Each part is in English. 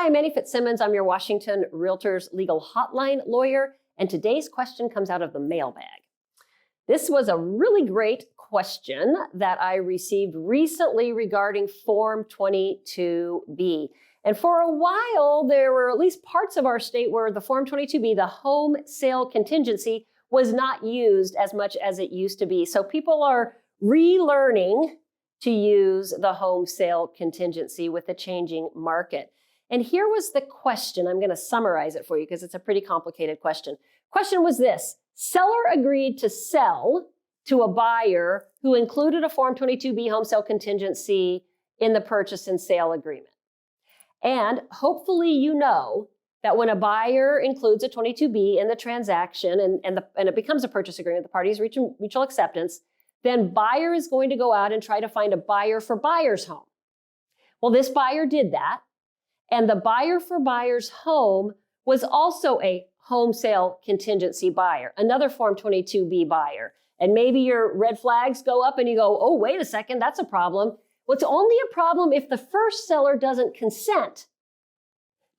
Hi, I'm Manny Fitzsimmons. I'm your Washington REALTORS Legal Hotline lawyer, and today's question comes out of the mailbag. This was a really great question that I received recently regarding Form 22B. And for a while, there were at least parts of our state where the Form 22B, the home sale contingency, was not used as much as it used to be. So people are relearning to use the home sale contingency with the changing market. And here was the question. I'm going to summarize it for you because it's a pretty complicated question. Question was this: seller agreed to sell to a buyer who included a Form 22B home sale contingency in the purchase and sale agreement. And hopefully you know that when a buyer includes a 22B in the transaction and it becomes a purchase agreement, the parties reach mutual acceptance, then buyer is going to go out and try to find a buyer for buyer's home. Well, this buyer did that. And the buyer for buyer's home was also a home sale contingency buyer, another Form 22B buyer. And maybe your red flags go up and you go, oh, wait a second, that's a problem. Well, it's only a problem if the first seller doesn't consent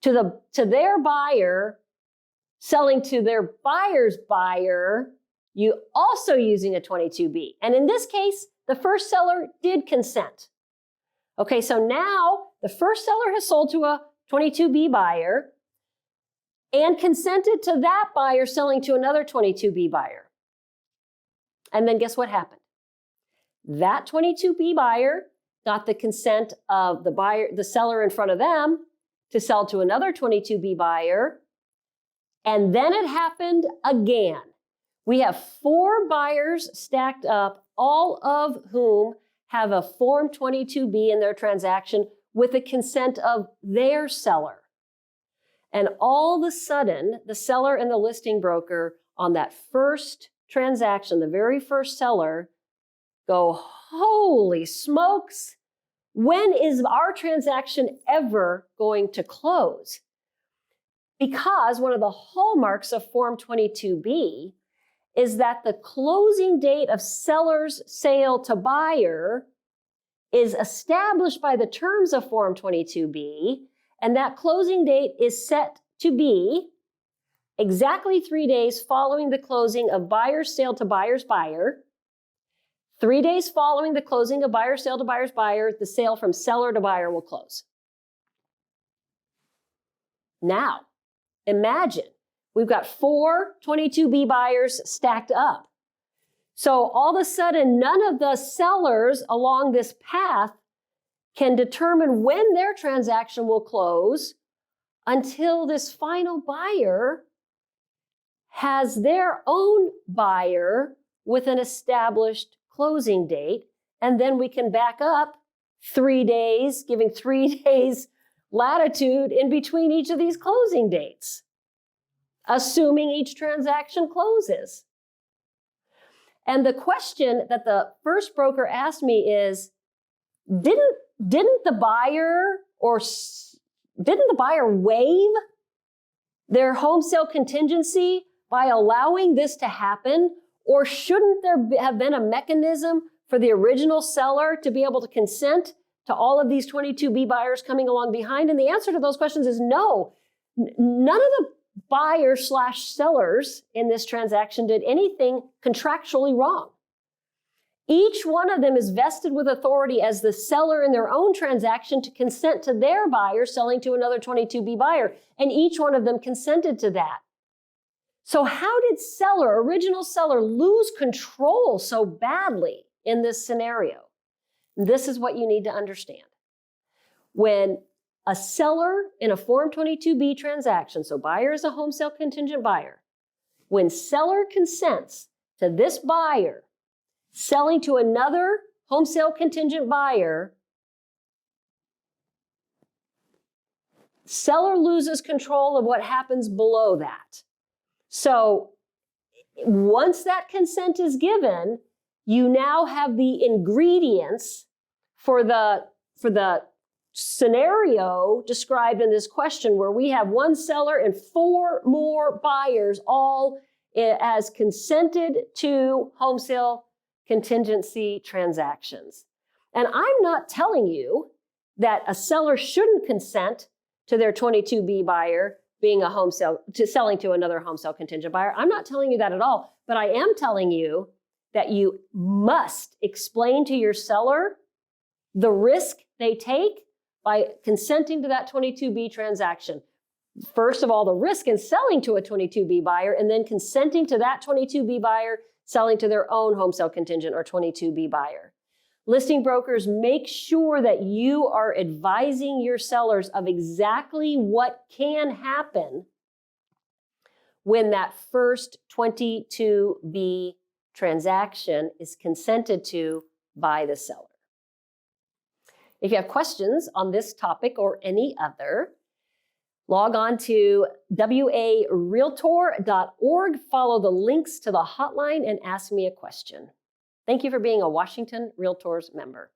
to their buyer selling to their buyer's buyer, you also using a 22B. And in this case, the first seller did consent. Okay, so now the first seller has sold to a 22B buyer and consented to that buyer selling to another 22B buyer. And then guess what happened? That 22B buyer got the consent of the seller in front of them to sell to another 22B buyer. And then it happened again. We have 4 buyers stacked up, all of whom have a Form 22B in their transaction with the consent of their seller. And all of a sudden, the seller and the listing broker on that first transaction, the very first seller, go, holy smokes, when is our transaction ever going to close? Because one of the hallmarks of Form 22B is that the closing date of seller's sale to buyer is established by the terms of Form 22B, and that closing date is set to be exactly 3 days following the closing of buyer's sale to buyer's buyer. 3 days following the closing of buyer's sale to buyer's buyer, the sale from seller to buyer will close. Now, imagine we've got 4 22B buyers stacked up. So all of a sudden, none of the sellers along this path can determine when their transaction will close until this final buyer has their own buyer with an established closing date. And then we can back up 3 days, giving 3 days latitude in between each of these closing dates, assuming each transaction closes. And the question that the first broker asked me is, didn't the buyer waive their home sale contingency by allowing this to happen? Or shouldn't there have been a mechanism for the original seller to be able to consent to all of these 22B buyers coming along behind? And the answer to those questions is no. None of the buyers/sellers in this transaction did anything contractually wrong. Each one of them is vested with authority as the seller in their own transaction to consent to their buyer selling to another 22B buyer, and each one of them consented to that. So how did original seller, lose control so badly in this scenario? This is what you need to understand. When a seller in a Form 22B transaction, so buyer is a home sale contingent buyer, when seller consents to this buyer selling to another home sale contingent buyer, seller loses control of what happens below that. So once that consent is given, you now have the ingredients for the scenario described in this question, where we have one seller and 4 more buyers, all as consented to home sale contingency transactions. And I'm not telling you that a seller shouldn't consent to their 22B buyer being a home sale, to selling to another home sale contingent buyer. I'm not telling you that at all, but I am telling you that you must explain to your seller the risk they take by consenting to that 22B transaction. First of all, the risk in selling to a 22B buyer, and then consenting to that 22B buyer selling to their own home sale contingent or 22B buyer. Listing brokers, make sure that you are advising your sellers of exactly what can happen when that first 22B transaction is consented to by the seller. If you have questions on this topic or any other, log on to warealtor.org, follow the links to the hotline, and ask me a question. Thank you for being a Washington REALTORS member.